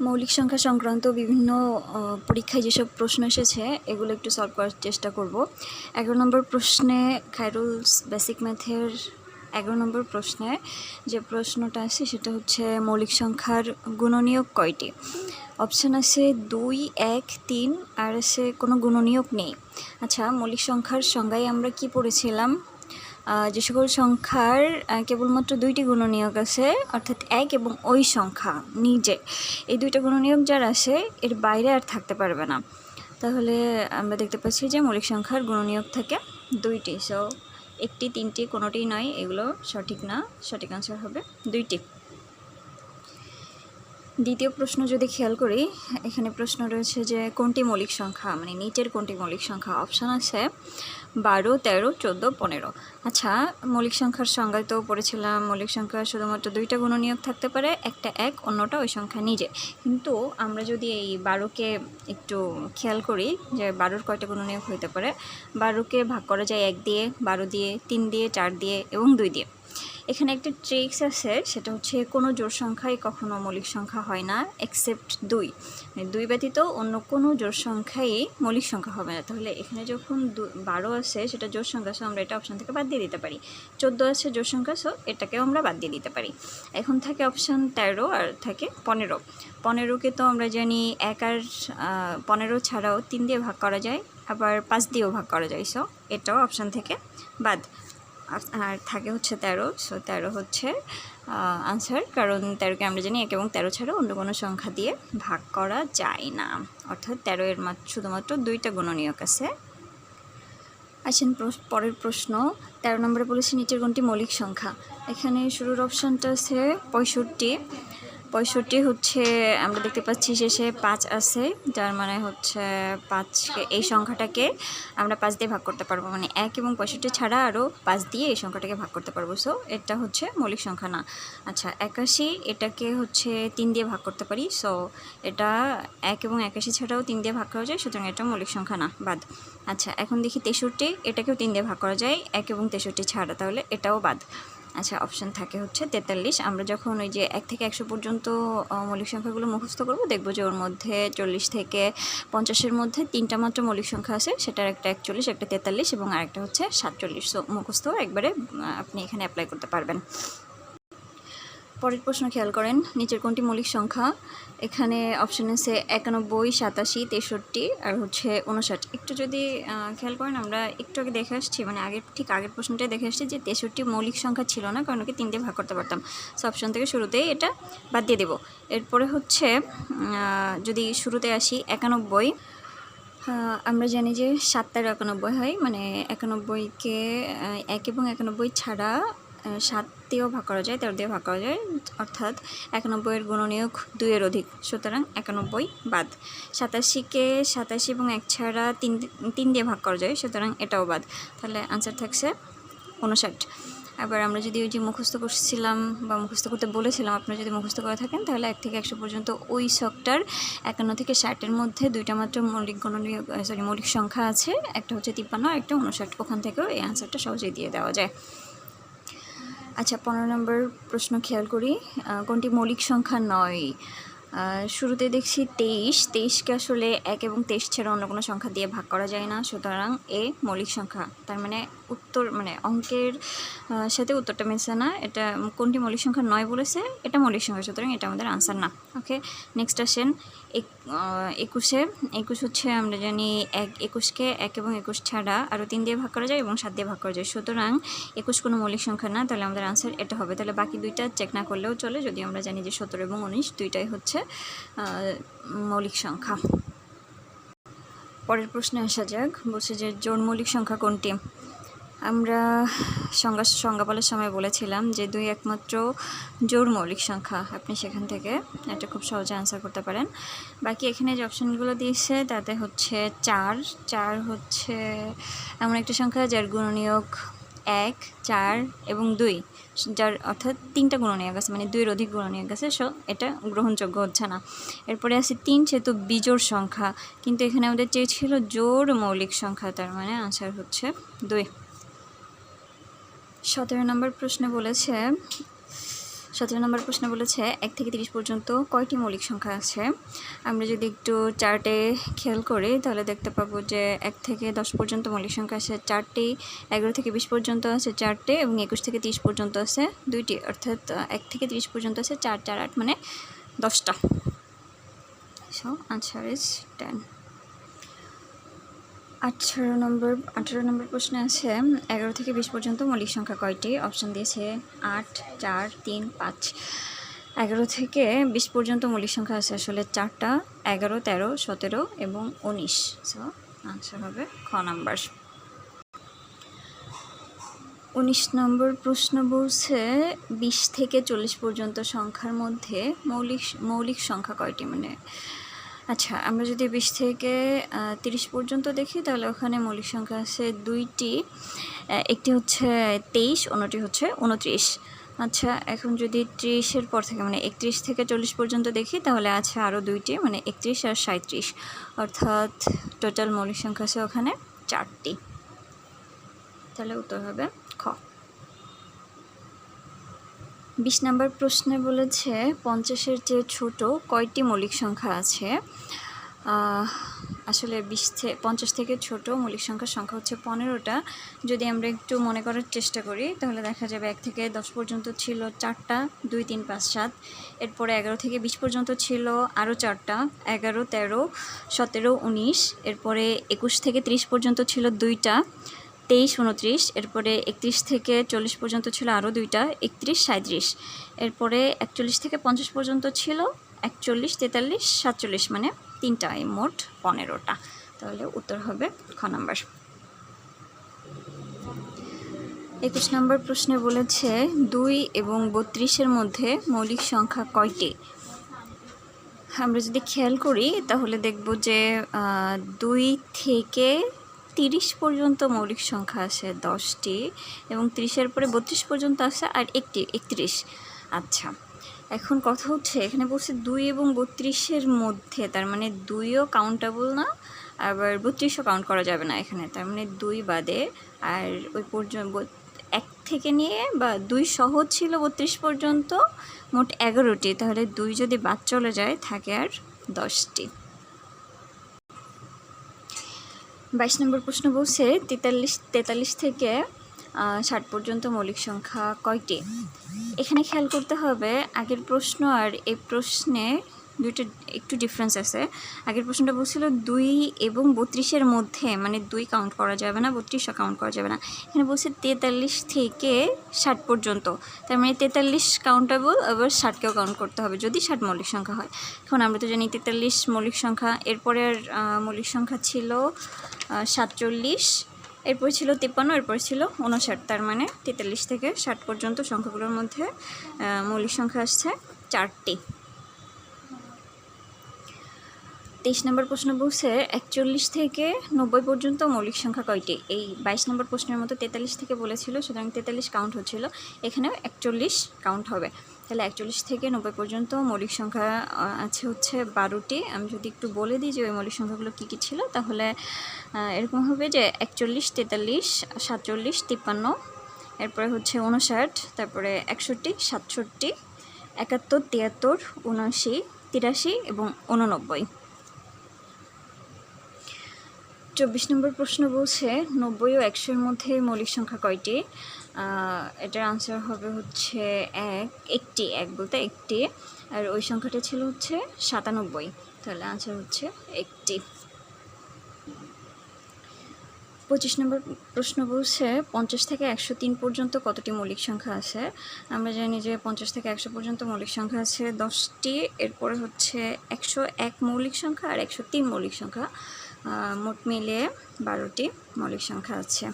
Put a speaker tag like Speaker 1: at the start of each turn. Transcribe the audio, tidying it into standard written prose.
Speaker 1: মৌলিক সংখ্যা সংক্রান্ত বিভিন্ন পরীক্ষায় যেসব প্রশ্ন এসেছে এগুলো একটু সলভ করার চেষ্টা করব। 11 নম্বর প্রশ্নে খায়রুলস বেসিক ম্যাথের 11 নম্বর প্রশ্নে যে প্রশ্নটা আছে সেটা হচ্ছে মৌলিক সংখ্যার গুণনীয়ক কয়টি। অপশান আছে 2, 1, 3 আর আছে কোনো গুণনীয়ক নেই। আচ্ছা, মৌলিক সংখ্যার সংজ্ঞায় আমরা কি পড়েছিলাম? যে সকল সংখ্যার কেবলমাত্র 2টি গুণনীয়ক আছে, অর্থাৎ এক এবং ওই সংখ্যা নিজে, এই 2টা গুণনীয়ক যার আছে এর বাইরে আর থাকতে পারবে না। তাহলে আমরা দেখতে পাচ্ছি যে মৌলিক সংখ্যার গুণনীয়ক থাকে 2টি। সো 1টি 3টি কোনোটিই নয়, এগুলো সঠিক না, সঠিক আনসার হবে 2টি। দ্বিতীয় প্রশ্ন যদি খেয়াল করি, এখানে প্রশ্ন রয়েছে যে কোনটি মৌলিক সংখ্যা, মানে নিচের কোনটি মৌলিক সংখ্যা। অপশান আছে 12, 13, 14, 15। আচ্ছা, মৌলিক সংখ্যার সংজ্ঞায় তো পড়েছিলাম মৌলিক সংখ্যা শুধুমাত্র 2টা গুণনীয়ক থাকতে পারে, একটা এক, অন্যটা ওই সংখ্যা নিজে। কিন্তু আমরা যদি এই 12কে একটু খেয়াল করি যে 12-র কয়টা গুণনীয়ক হতে পারে, 12কে ভাগ করা যায় 1 দিয়ে, 12 দিয়ে, 3 দিয়ে, 4 দিয়ে এবং 2 দিয়ে। এখানে একটা ট্রিক্স আছে, সেটা হচ্ছে কোনো জোড় সংখ্যাই কখনো মৌলিক সংখ্যা হয় না এক্সেপ্ট 2। মানে 2 ব্যতীত অন্য কোনো জোড় সংখ্যাই মৌলিক সংখ্যা হবে না। তাহলে এখানে যখন 12 আছে সেটা জোড় সংখ্যা, সো আমরা এটা অপশান থেকে বাদ দিয়ে দিতে পারি। 14 আছে জোড় সংখ্যা, সো এটাকেও আমরা বাদ দিয়ে দিতে পারি। এখন থাকে অপশান 13 আর থাকে 15। 15কে তো আমরা জানি 1 আর 15 ছাড়াও 3 দিয়ে ভাগ করা যায়, আবার 5 দিয়েও ভাগ করা যায়, সো এটাও অপশান থেকে বাদ। আর থাকে হচ্ছে 13, সো 13 হচ্ছে আনসার, কারণ 13কে আমরা জানি 1 এবং 13 ছাড়া অন্য কোনো সংখ্যা দিয়ে ভাগ করা যায় না, অর্থাৎ 13 এর শুধুমাত্র 2টা গুণনীয়ক আছে। আসেন পরের প্রশ্ন, 13 নম্বরে বলেছে নিচের কোনটি মৌলিক সংখ্যা। এখানে শুরুর অপশানটা আছে 65। 65 হচ্ছে আমরা দেখতে পাচ্ছি শেষে 5 আছে, যার মানে হচ্ছে 5কে, এই সংখ্যাটাকে আমরা 5 দিয়ে ভাগ করতে পারবো, মানে 1 এবং 65 ছাড়া আরও 5 দিয়ে এই সংখ্যাটাকে ভাগ করতে পারবো, সো এটা হচ্ছে মৌলিক সংখ্যা না। আচ্ছা, 81 এটাকে হচ্ছে 3 দিয়ে ভাগ করতে পারি, সো এটা 1 এবং 81 ছাড়াও 3 দিয়ে ভাগ করা যায়, সুতরাং এটা মৌলিক সংখ্যা না, বাদ। আচ্ছা, এখন দেখি 63, এটাকেও 3 দিয়ে ভাগ করা যায় 1 এবং 63 ছাড়া, তাহলে এটাও বাদ। আচ্ছা, অপশান থাকে হচ্ছে 43। আমরা যখন ওই যে 1 থেকে 100 পর্যন্ত মৌলিক সংখ্যাগুলো মুখস্থ করব, দেখবো যে ওর মধ্যে 40 থেকে 50-এর মধ্যে 3টা মাত্র মৌলিক সংখ্যা আছে, সেটার একটা 41, একটা 43 এবং আরেকটা হচ্ছে 47। সো মুখস্থ একবারে আপনি এখানে অ্যাপ্লাই করতে পারবেন। পরের প্রশ্ন খেয়াল করেন, নিচের কোনটি মৌলিক সংখ্যা। এখানে অপশান আছে 91, 87, 63 আর হচ্ছে 59। একটু যদি খেয়াল করেন, আমরা একটু আগে দেখে আসছি, মানে আগের প্রশ্নটাই দেখে আসছি যে 63 মৌলিক সংখ্যা ছিল না, কারণ ওকে 3 দিয়ে ভাগ করতে পারতাম, সো অপশান থেকে শুরুতেই এটা বাদ দিয়ে দেবো। এরপরে হচ্ছে যদি শুরুতে আসি 91, আমরা জানি যে 7 আর 91 হয়, মানে 91কে 1 এবং 91 ছাড়া 7 দিয়েও ভাগ করা যায়, 13 দিয়ে ভাগ করা যায়, অর্থাৎ 91-এর গুণনীয়ক 2-এর অধিক, সুতরাং 91 বাদ। 87কে 87 এবং 1 ছাড়া 3 দিয়ে ভাগ করা যায়, সুতরাং এটাও বাদ। তাহলে আনসার থাকছে 59। আবার আমরা যদি ওই যে মুখস্থ করছিলাম বা মুখস্থ করতে বলেছিলাম, আপনারা যদি মুখস্থ করে থাকেন তাহলে 1 থেকে 100 পর্যন্ত ওই ছকটার 51 থেকে 60-এর মধ্যে 2টা মাত্র মৌলিক সংখ্যা আছে, একটা হচ্ছে 53 আর একটা 59। ওখান থেকেও এই আনসারটা সহজেই দিয়ে দেওয়া যায়। আচ্ছা, 15 নম্বর প্রশ্ন খেয়াল করি, কোনটি মৌলিক সংখ্যা নয়। শুরুতে দেখছি 23কে আসলে 1 এবং 23 ছাড়া অন্য কোনো সংখ্যা দিয়ে ভাগ করা যায় না, সুতরাং এ মৌলিক সংখ্যা। তার মানে উত্তর, মানে অঙ্কের সাথে উত্তরটা মিলছে না। এটা কোনটি মৌলিক সংখ্যা নয় বলেছে, এটা মৌলিক সংখ্যা, সুতরাং এটা আমাদের আনসার না। ওকে, নেক্সট আসেন 21 হচ্ছে আমরা জানি 21কে 1 এবং 21 ছাড়া আরও 3 দিয়ে ভাগ করা যায় এবং 7 দিয়ে ভাগ করা যায়, সুতরাং 21 কোনো মৌলিক সংখ্যা না, তাহলে আমাদের আনসার এটা হবে। তাহলে বাকি 2টা চেক না করলেও চলে, যদি আমরা জানি যে 17 এবং 19 দুইটাই হচ্ছে মৌলিক সংখ্যা। পরের প্রশ্নে আসা যাক, বলছে যে জোড় মৌলিক সংখ্যা কোনটি। আমরা সংজ্ঞা বলার সময় বলেছিলাম যে 2 একমাত্র জোড় মৌলিক সংখ্যা, আপনি সেখান থেকে এটা খুব সহজে আনসার করতে পারেন। বাকি এখানে যে অপশানগুলো দিয়েছে তাতে হচ্ছে 4 হচ্ছে এমন একটা সংখ্যা যার গুণনীয়ক 1, 4 এবং 2, যার অর্থাৎ 3টা গুণনীয়ক আছে, মানে 2-এর অধিক গুণনীয়ক আছে, সো এটা গ্রহণযোগ্য হচ্ছে না। এরপরে আছে 3, সেহেতু বিজোড় সংখ্যা, কিন্তু এখানে আমাদের চেয়েছিল জোড় মৌলিক সংখ্যা, তার মানে আনসার হচ্ছে 2। 17 নম্বর প্রশ্নে বলেছে 17 নম্বর প্রশ্ন বলেছে 1 থেকে 30 পর্যন্ত কয়টি মৌলিক সংখ্যা আছে। আমরা যদি একটু চার্টে খেয়াল করি তাহলে দেখতে পাবো যে 1 থেকে 10 পর্যন্ত মৌলিক সংখ্যা আছে 4টি, 11 থেকে 20 পর্যন্ত আছে 4টে এবং 21 থেকে 30 পর্যন্ত আছে 2টি, অর্থাৎ 1 থেকে 30 পর্যন্ত আছে 4 4 8 মানে 10টা। So answer is 10। 18 নম্বর প্রশ্নে আছে 11 থেকে 20 পর্যন্ত মৌলিক সংখ্যা কয়টি। অপশান দিয়েছে 8, 4, 3, 5। 11 থেকে 20 পর্যন্ত মৌলিক সংখ্যা আছে আসলে 4টা, 11, 13, 17 এবং 19। সো আনসার হবে খ নাম্বার। 19 নম্বর প্রশ্ন বলছে 20 থেকে 40 পর্যন্ত সংখ্যার মধ্যে মৌলিক সংখ্যা কয়টি। মানে আচ্ছা, আমরা যদি 20 থেকে 30 পর্যন্ত দেখি তাহলে ওখানে মৌলিক সংখ্যা আছে 2টি, একটি হচ্ছে 23, অন্যটি হচ্ছে 29। আচ্ছা, এখন যদি 30-এর পর থেকে মানে 31 থেকে 40 পর্যন্ত দেখি তাহলে আছে আরও 2টি, মানে 31 আর 37, অর্থাৎ টোটাল মৌলিক সংখ্যা আছে ওখানে 4টি। তাহলে উত্তর হবে খ। 20 নম্বর প্রশ্নে বলেছে 50-এর চেয়ে ছোট কয়টি মৌলিক সংখ্যা আছে। আসলে 50 থেকে ছোট মৌলিক সংখ্যা হচ্ছে 15টা। যদি আমরা একটু মনে করার চেষ্টা করি তাহলে দেখা যাবে 1 থেকে 10 পর্যন্ত ছিল 4টা, 2, 3, 5, 7। এরপরে 11 থেকে 20 পর্যন্ত ছিল আরও 4টা, 11, 13, 17, 19। এরপরে 21 থেকে 30 পর্যন্ত ছিল 2টা, 23, 29। এরপরে 31 থেকে 40 পর্যন্ত ছিল আরও 2টা, 31, 37। এরপরে 41 থেকে 50 পর্যন্ত ছিল 41, 43, 47, মানে 3টা, এই মোট 15টা। তাহলে উত্তর হবে খ নাম্বার। 21 নম্বর প্রশ্নে বলেছে 2 এবং 32-এর মধ্যে মৌলিক সংখ্যা কয়টি। আমরা যদি খেয়াল করি তাহলে দেখব যে 2 থেকে 30 পর্যন্ত মৌলিক সংখ্যা আছে 10টি এবং 30-এর পরে 32 পর্যন্ত আছে আর 31। আচ্ছা, এখন কথা হচ্ছে এখানে বলছে 2 এবং 32-এর মধ্যে, তার মানে 2ও কাউন্টেবল না, আবার 32ও কাউন্ট করা যাবে না এখানে, তার মানে 2 বাদে আর ওই পর্যন্ত 1 থেকে নিয়ে বা 2 সহ ছিল 32 পর্যন্ত মোট 11টি। তাহলে 2 যদি বাদ চলে যায় থাকে আর 10টি। 22 নম্বর প্রশ্ন বলছে 43 থেকে 60 পর্যন্ত মৌলিক সংখ্যা কয়টি। এখানে খেয়াল করতে হবে আগের প্রশ্ন আর এই প্রশ্নে দুইটা একটু ডিফারেন্স আছে। আগের প্রশ্নটা বলছিল 2 এবং 32-এর মধ্যে, মানে 2 কাউন্ট করা যাবে না, 32ও কাউন্ট করা যাবে না। এখানে বলছে 43 থেকে 60 পর্যন্ত, তার মানে 43 কাউন্টেবল, আবার 60কেও কাউন্ট করতে হবে যদি 60 মৌলিক সংখ্যা হয়। এখন আমরা তো জানি 43 মৌলিক সংখ্যা, এরপরে আর মৌলিক সংখ্যা ছিল 47, এরপর ছিল 53, এরপর ছিল 59। তার মানে 43 থেকে 60 পর্যন্ত সংখ্যাগুলোর মধ্যে মৌলিক সংখ্যা আসছে 4টি। 23 নম্বর প্রশ্ন বলছে 41 থেকে 90 পর্যন্ত মৌলিক সংখ্যা কয়টি। এই 22 নম্বর প্রশ্নের মতো 43 থেকে বলেছিল, সুতরাং 43 কাউন্ট হচ্ছিল, এখানেও 41 কাউন্ট হবে। তাহলে 41 থেকে 90 পর্যন্ত মৌলিক সংখ্যা আছে হচ্ছে 12টি। আমি যদি একটু বলে দিই যে ওই মৌলিক সংখ্যাগুলো কী কী ছিল তাহলে এরকম হবে যে 41, 43, 47, 53, এরপরে হচ্ছে 59, তারপরে 61, 67, 71, 73, 79, 83 এবং 89। 24 নম্বর প্রশ্ন বলছে 90 ও 100-এর মধ্যে মৌলিক সংখ্যা কয়টি। এটার আনসার হবে হচ্ছে একটি, এক বলতে একটি, আর ওই সংখ্যাটা ছিল হচ্ছে 97। তাহলে আনসার হচ্ছে একটি। 25 নম্বর প্রশ্ন বলছে 50 থেকে 103 পর্যন্ত কতটি মৌলিক সংখ্যা আছে। আমরা জানি যে 50 থেকে 100 পর্যন্ত মৌলিক সংখ্যা আছে 10টি, এরপরে হচ্ছে 101 মৌলিক সংখ্যা আর 103 মৌলিক সংখ্যা, মোট মিলিয়ে 12টি মৌলিক সংখ্যা আছে।